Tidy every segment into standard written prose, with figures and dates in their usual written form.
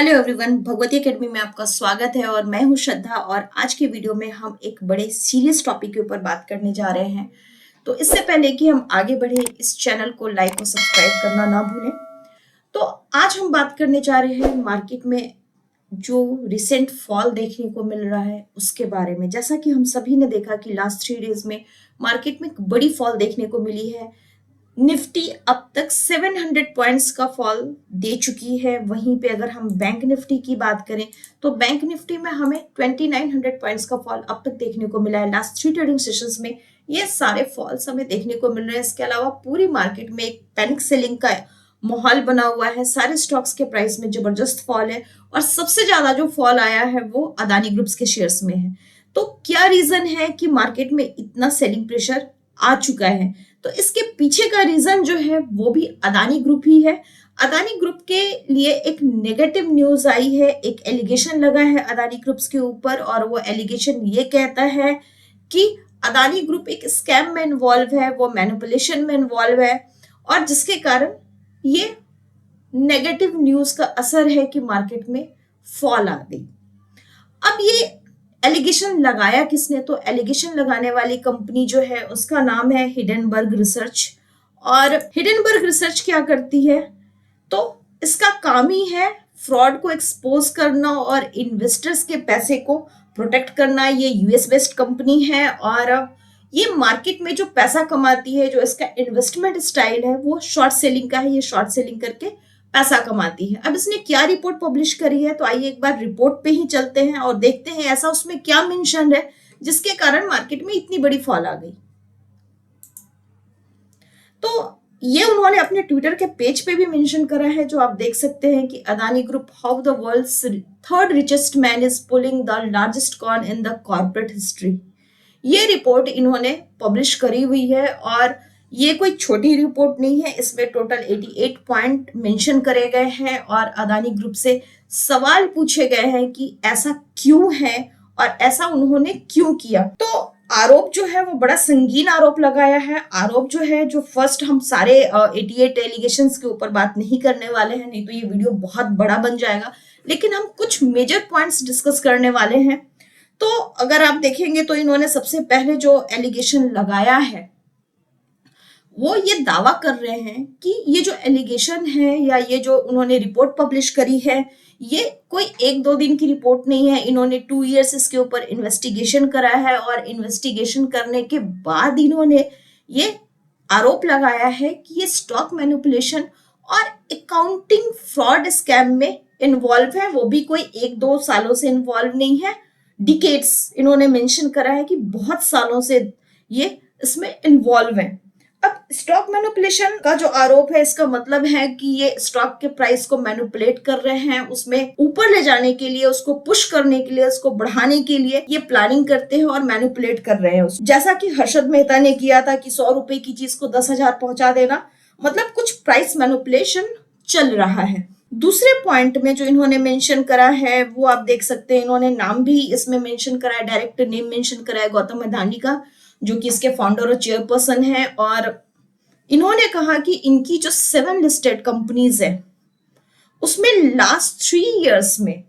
Hello everyone, Bhagwati academy में आपका स्वागत है और मैं हूं श्रद्धा। और आज के वीडियो में हम एक बड़े सीरियस टॉपिक के ऊपर बात करने जा रहे हैं। तो इससे पहले कि हम आगे बढ़े, इस चैनल को लाइक और सब्सक्राइब करना ना भूलें। तो आज हम बात करने जा रहे हैं मार्केट में जो रिसेंट फॉल देखने को मिल रहा है उसके बारे में। जैसा कि हम सभी ने देखा कि लास्ट 3 डेज में मार्केट में एक बड़ी फॉल देखने को मिली है। निफ्टी अब तक 700 पॉइंट्स का फॉल दे चुकी है। वहीं पे अगर हम बैंक निफ्टी की बात करें तो बैंक निफ्टी में हमें 2900 पॉइंट्स का फॉल अब तक देखने को मिला है। लास्ट 3 ट्रेडिंग सेशंस में ये सारे फॉल्स हमें देखने को मिल रहे हैं। इसके अलावा पूरी मार्केट में एक पैनिक सेलिंग का माहौल बना हुआ है। सारे स्टॉक्स के प्राइस में जबरदस्त फॉल है और सबसे ज्यादा जो फॉल आया है वो अदानी ग्रुप्स के शेयर्स में है। तो क्या रीजन है कि मार्केट में इतना सेलिंग प्रेशर आ चुका है? तो इसके पीछे का रीजन जो है वो भी अदानी ग्रुप ही है। अदानी ग्रुप के लिए एक नेगेटिव न्यूज आई है, एक एलिगेशन लगा है अदानी ग्रुप्स के ऊपर और वो एलिगेशन ये कहता है कि अदानी ग्रुप एक स्कैम में इन्वॉल्व है, वो मैनिपुलेशन में इन्वॉल्व है और जिसके कारण ये नेगेटिव न्यूज का असर है कि मार्केट में फॉल आ गई। अब ये एलिगेशन लगाया किसने? तो एलिगेशन लगाने वाली कंपनी जो है उसका नाम है हिडेनबर्ग रिसर्च। और हिडेनबर्ग रिसर्च क्या करती है? तो इसका काम ही है फ्रॉड को एक्सपोज करना और इन्वेस्टर्स के पैसे को प्रोटेक्ट करना। ये यूएस बेस्ड कंपनी है और ये मार्केट में जो पैसा कमाती है, जो इसका इन्वेस्टमेंट स्टाइल है वो शॉर्ट सेलिंग का है। ये शॉर्ट सेलिंग करके पैसा कमाती है। अब इसने क्या रिपोर्ट पब्लिश करी है? तो आइए एक बार रिपोर्ट पे ही चलते हैं और देखते हैं ऐसा उसमें क्या मेंशन है जिसके कारण मार्केट में इतनी बड़ी फॉल आ गई। तो ये उन्होंने अपने ट्विटर के पेज पे भी मेंशन करा है, जो आप देख सकते हैं कि Adani group, how the world's third richest man is pulling the largest con in the corporate history. ये रिपोर्ट इन्होंने पब्लिश करी हुई है और ये कोई छोटी रिपोर्ट नहीं है। इसमें टोटल 88 पॉइंट मेंशन करे गए हैं और अदानी ग्रुप से सवाल पूछे गए हैं कि ऐसा क्यों है और ऐसा उन्होंने क्यों किया। तो आरोप जो है वो बड़ा संगीन आरोप लगाया है। आरोप जो है, जो फर्स्ट हम सारे 88 एलिगेशंस के ऊपर बात नहीं करने वाले हैं, नहीं तो ये वीडियो बहुत बड़ा बन जाएगा, लेकिन हम कुछ मेजर पॉइंट्स डिस्कस करने वाले हैं। तो अगर आप देखेंगे तो इन्होंने सबसे पहले जो एलिगेशन लगाया है वो ये दावा कर रहे हैं कि ये जो एलिगेशन है या ये जो उन्होंने रिपोर्ट पब्लिश करी है ये कोई 1-2 दिन की रिपोर्ट नहीं है। इन्होंने 2 इयर्स इसके ऊपर इन्वेस्टिगेशन करा है और इन्वेस्टिगेशन करने के बाद इन्होंने ये आरोप लगाया है कि ये स्टॉक मैनिपुलेशन और अकाउंटिंग फ्रॉड स्कैम में इन्वॉल्व है। वो भी कोई 1-2 सालों से इन्वॉल्व नहीं है, डिकेड्स इन्होंने मेंशन करा है कि बहुत सालों से ये इसमें इन्वॉल्व है। अब स्टॉक मैनिपुलेशन का जो आरोप है, इसका मतलब है कि ये स्टॉक के प्राइस को मैनिपुलेट कर रहे हैं, उसमें ऊपर ले जाने के लिए, उसको पुश करने के लिए, उसको बढ़ाने के लिए ये प्लानिंग करते हैं और मैनिपुलेट कर रहे हैं। जैसा कि हर्षद मेहता ने किया था कि 100 रुपए की चीज को 10,000 पहुंचा देना, मतलब कुछ प्राइस मैनिपुलेशन चल रहा है। दूसरे पॉइंट में जो इन्होंने मेंशन करा है वो आप देख सकते हैं, इन्होंने नाम भी इसमें मेंशन करा है, डायरेक्ट नेम मेंशन करा है गौतम अडानी का, जो कि इसके फाउंडर और चेयरपर्सन है। और इन्होंने कहा कि इनकी जो 7 लिस्टेड कंपनीज है उसमें लास्ट 3 इयर्स में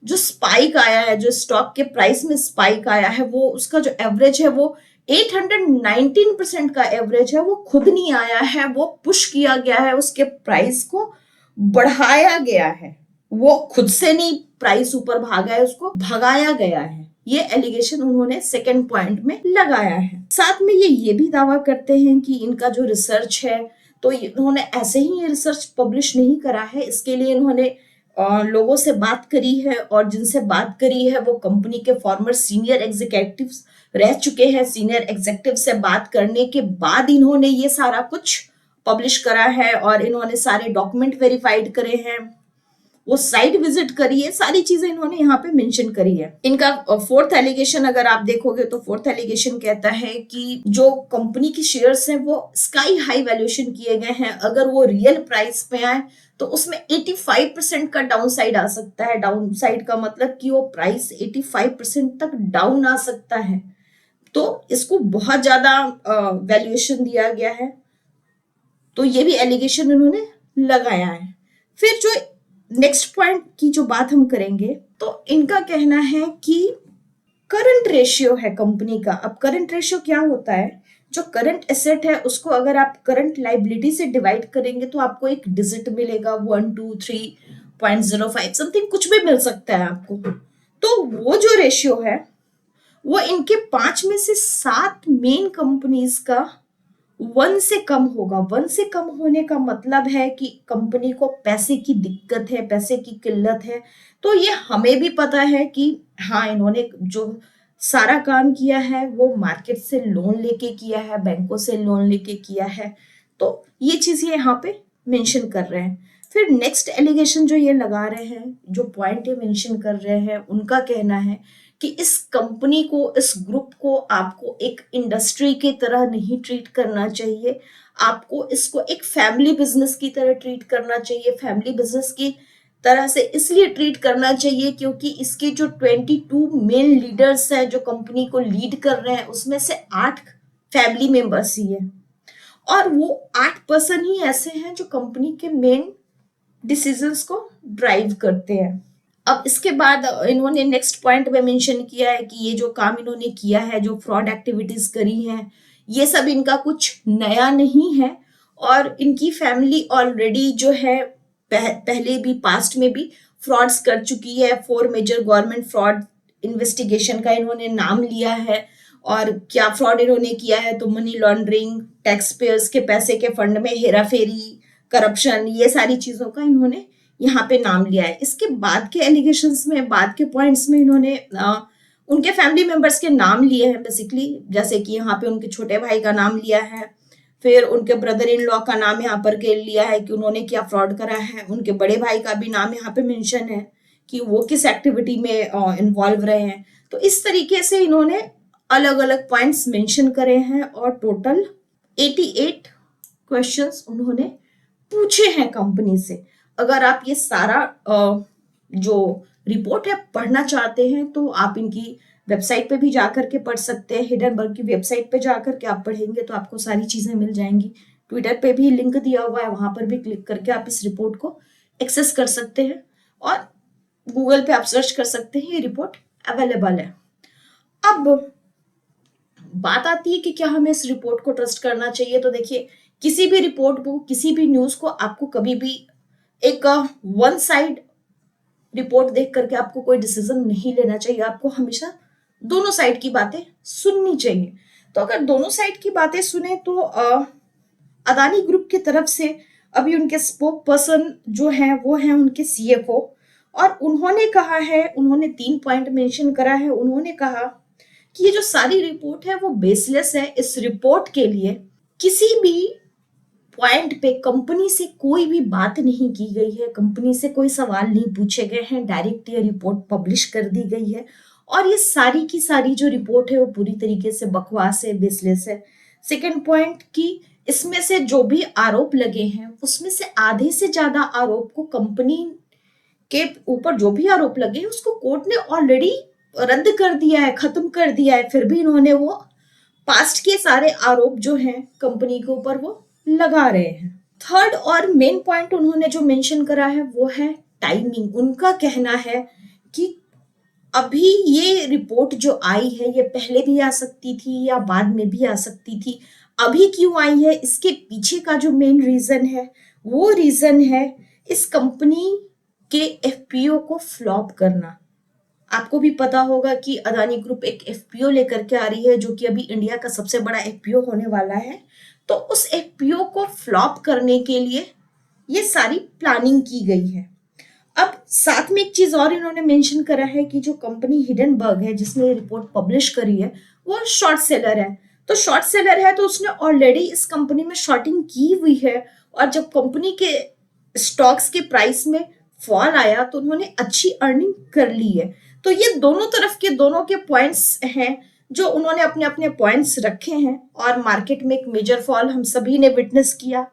जो स्पाइक आया है, जो स्टॉक के प्राइस में स्पाइक आया है, वो उसका जो एवरेज है वो 819% का एवरेज है। वो खुद नहीं आया है, वो पुश किया गया है, उसके प्राइस को बढ़ाया गया है। वो खुद से नहीं प्राइस ऊपर भागा है, उसको भगाया गया है। ये एलिगेशन उन्होंने सेकंड पॉइंट में लगाया है। साथ में ये भी दावा करते हैं कि इनका जो रिसर्च है, तो इन्होंने ऐसे ही ये रिसर्च पब्लिश नहीं करा है। इसके लिए इन्होंने लोगों से बात करी है और जिनसे बात करी है वो कंपनी के फॉर्मर सीनियर एग्जीक्यूटिव्स रह चुके हैं। सीनियर एग्जीक्यूटिव से बात करने के बाद इन्होंने ये सारा कुछ पब्लिश करा है और इन्होंने सारे डॉक्यूमेंट वेरीफाइड करे हैं, वो साइट विजिट करी है, सारी चीजें इन्होंने यहाँ पे मेंशन करी है। इनका फोर्थ एलिगेशन अगर आप देखोगे तो फोर्थ एलिगेशन कहता है कि जो कंपनी की शेयर्स हैं वो स्काई हाई वैल्यूएशन किए गए हैं। अगर वो रियल प्राइस पे आए तो उसमें 85% का डाउन साइड आ सकता है। डाउन साइड का मतलब कि वो प्राइस 85% तक डाउन आ सकता है। तो इसको बहुत ज्यादा वैल्यूएशन दिया गया है। तो ये भी एलिगेशन इन्होंने लगाया है। फिर जो नेक्स्ट पॉइंट की जो बात हम करेंगे, तो इनका कहना है कि करंट रेशियो है कंपनी का। अब करंट रेशियो क्या होता है, जो करंट एसेट है उसको अगर आप करंट लाइबिलिटी से डिवाइड करेंगे तो आपको एक डिजिट मिलेगा, 123.05 समथिंग, कुछ भी मिल सकता है आपको। तो वो जो रेशियो है वो इनके 5 में से 7 मेन कंपनीज का 1 से कम होगा। 1 से कम होने का मतलब है कि कंपनी को पैसे की दिक्कत है, पैसे की किल्लत है। तो ये हमें भी पता है कि हाँ, इन्होंने जो सारा काम किया है वो मार्केट से लोन लेके किया है, बैंकों से लोन लेके किया है। तो ये चीज ये यहाँ पे मेंशन कर रहे हैं। फिर नेक्स्ट एलिगेशन जो ये लगा रहे हैं, जो पॉइंट ये मेंशन कर रहे हैं, उनका कहना है कि इस कंपनी को, इस ग्रुप को आपको एक इंडस्ट्री की तरह नहीं ट्रीट करना चाहिए, आपको इसको एक फैमिली बिजनेस की तरह ट्रीट करना चाहिए। फैमिली बिजनेस की तरह से इसलिए ट्रीट करना चाहिए क्योंकि इसके जो 22 मेन लीडर्स हैं जो कंपनी को लीड कर रहे हैं, उसमें से 8 फैमिली मेंबर्स ही है, और वो 8 पर्सन ही ऐसे हैं जो कंपनी के मेन डिसीजंस को ड्राइव करते हैं। अब इसके बाद इन्होंने नेक्स्ट पॉइंट में मेंशन किया है कि ये जो काम इन्होंने किया है, जो फ्रॉड एक्टिविटीज करी हैं, ये सब इनका कुछ नया नहीं है, और इनकी फैमिली ऑलरेडी जो है पहले भी पास्ट में भी फ्रॉड्स कर चुकी है। 4 मेजर गवर्नमेंट फ्रॉड इन्वेस्टिगेशन का इन्होंने नाम लिया है। और क्या फ्रॉड इन्होंने किया है, तो मनी लॉन्ड्रिंग, टैक्स पेयर्स के पैसे के फंड में हेराफेरी, करप्शन, ये सारी चीजों का इन्होंने यहाँ पे नाम लिया है। इसके बाद के एलिगेशंस में, बाद के पॉइंट्स में इन्होंने उनके फैमिली मेंबर्स के नाम लिए हैं बेसिकली, जैसे कि यहाँ पे उनके छोटे भाई का नाम लिया है, फिर उनके ब्रदर इन लॉ का नाम यहाँ पर के लिया है कि उन्होंने क्या फ्रॉड करा है, उनके बड़े भाई का भी नाम यहाँ पे मेंशन है कि वो किस एक्टिविटी में इन्वॉल्व रहे हैं। तो इस तरीके से इन्होंने अलग अलग पॉइंट्स मेंशन करे हैं, और टोटल 88 क्वेश्चंस उन्होंने पूछे हैं कंपनी से। अगर आप ये सारा जो रिपोर्ट है पढ़ना चाहते हैं तो आप इनकी वेबसाइट पे भी जाकर के पढ़ सकते हैं। हिडनबर्ग की वेबसाइट पे जाकर के आप पढ़ेंगे तो आपको सारी चीजें मिल जाएंगी। ट्विटर पे भी लिंक दिया हुआ है, वहां पर भी क्लिक करके आप इस रिपोर्ट को एक्सेस कर सकते हैं, और गूगल पे आप सर्च कर सकते हैं, ये रिपोर्ट अवेलेबल है। अब बात आती है कि क्या हमें इस रिपोर्ट को ट्रस्ट करना चाहिए। तो देखिए, किसी भी रिपोर्ट को, किसी भी न्यूज को आपको कभी भी एक वन साइड रिपोर्ट देख करके आपको कोई डिसीजन नहीं लेना चाहिए। आपको हमेशा दोनों साइड की बातें सुननी चाहिए। तो अगर दोनों साइड की बातें सुने तो अदानी ग्रुप की तरफ से अभी उनके स्पोक पर्सन जो है वो है उनके सीएफओ, और उन्होंने कहा है, उन्होंने 3 पॉइंट मेंशन करा है। उन्होंने कहा कि ये जो सारी रिपोर्ट है वो बेसलेस है। इस रिपोर्ट के लिए किसी भी पॉइंट पे कंपनी से कोई भी बात नहीं की गई है, कंपनी से कोई सवाल नहीं पूछे गए हैं, डायरेक्ट ये रिपोर्ट पब्लिश कर दी गई है, और ये सारी की सारी जो रिपोर्ट है वो पूरी तरीके से बकवास है, बेसलेस है। सेकेंड पॉइंट कि इसमें से जो भी आरोप लगे हैं उसमें से आधे से ज्यादा आरोप को, कंपनी के ऊपर जो भी आरोप लगे उसको कोर्ट ने ऑलरेडी रद्द कर दिया है, खत्म कर दिया है, फिर भी इन्होंने वो पास्ट के सारे आरोप जो हैं कंपनी के ऊपर वो लगा रहे हैं। थर्ड और मेन पॉइंट उन्होंने जो मेंशन करा है वो है टाइमिंग। उनका कहना है कि अभी ये रिपोर्ट जो आई है ये पहले भी आ सकती थी या बाद में भी आ सकती थी। अभी क्यों आई है, इसके पीछे का जो मेन रीजन है वो रीजन है इस कंपनी के एफपीओ को फ्लॉप करना। आपको भी पता होगा कि अदानी ग्रुप एक एफपीओ लेकर के आ रही है जो कि अभी इंडिया का सबसे बड़ा एफपीओ होने वाला है। तो उस एफपीओ को फ्लॉप करने के लिए ये सारी प्लानिंग की गई है। अब साथ में एक चीज और इन्होंने मेंशन करा है कि जो कंपनी हिडनबर्ग है जिसने ये रिपोर्ट पब्लिश करी है वो शॉर्ट सेलर है। तो शॉर्ट सेलर है तो उसने ऑलरेडी इस कंपनी में शॉर्टिंग की हुई है, और जब कंपनी के स्टॉक्स के प्राइस में फॉल आया तो उन्होंने अच्छी अर्निंग कर ली है। तो ये दोनों तरफ के, दोनों के पॉइंट्स हैं जो उन्होंने अपने अपने पॉइंट्स रखे हैं, और मार्केट में एक मेजर फॉल हम सभी ने विटनेस किया।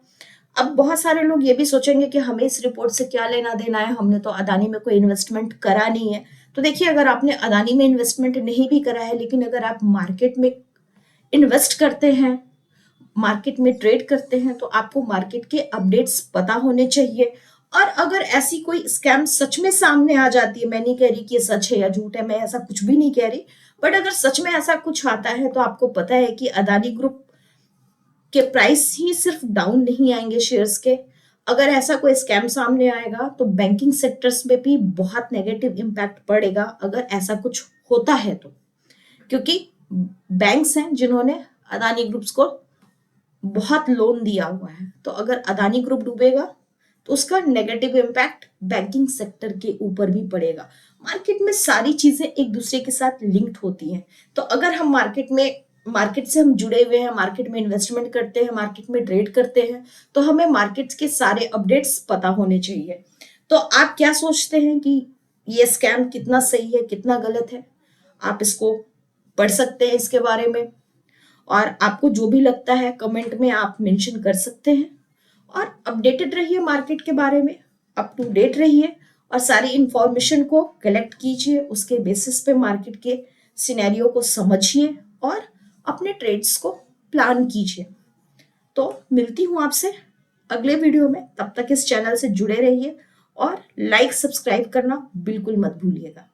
अब बहुत सारे लोग ये भी सोचेंगे कि हमें इस रिपोर्ट से क्या लेना देना है, हमने तो अदानी में कोई इन्वेस्टमेंट करा नहीं है। तो देखिए, अगर आपने अदानी में इन्वेस्टमेंट नहीं भी करा है, लेकिन अगर आप मार्केट में इन्वेस्ट करते हैं, मार्केट में ट्रेड करते हैं, तो आपको मार्केट के अपडेट्स पता होने चाहिए। और अगर ऐसी कोई स्कैम सच में सामने आ जाती है, मैं नहीं कह रही कि ये सच है या झूठ है, मैं ऐसा कुछ भी नहीं कह रही, बट अगर सच में ऐसा कुछ आता है तो आपको पता है कि अदानी ग्रुप के प्राइस ही सिर्फ डाउन नहीं आएंगे शेयर्स के, अगर ऐसा कोई स्कैम सामने आएगा तो बैंकिंग सेक्टर्स में भी बहुत नेगेटिव इम्पैक्ट पड़ेगा अगर ऐसा कुछ होता है तो, क्योंकि बैंक्स हैं जिन्होंने अदानी ग्रुप्स को बहुत लोन दिया हुआ है, तो अगर अदानी ग्रुप डूबेगा तो उसका नेगेटिव इम्पैक्ट बैंकिंग सेक्टर के ऊपर भी पड़ेगा। मार्केट में सारी चीजें एक दूसरे के साथ लिंक्ड होती हैं, तो अगर हम मार्केट से हम जुड़े हुए हैं, मार्केट में इन्वेस्टमेंट करते हैं, मार्केट में ट्रेड करते हैं, तो हमें मार्केट्स के सारे अपडेट्स पता होने चाहिए। तो आप क्या सोचते हैं कि ये स्कैम कितना सही है, कितना गलत है? आप इसको पढ़ सकते हैं इसके बारे में, और आपको जो भी लगता है कमेंट में आप मेंशन कर सकते हैं। और अपडेटेड रहिए मार्केट के बारे में, अप टू डेट रहिए और सारी इंफॉर्मेशन को कलेक्ट कीजिए, उसके बेसिस पे मार्केट के सिनेरियो को समझिए और अपने ट्रेड्स को प्लान कीजिए। तो मिलती हूँ आपसे अगले वीडियो में, तब तक इस चैनल से जुड़े रहिए और लाइक सब्सक्राइब करना बिल्कुल मत भूलिएगा।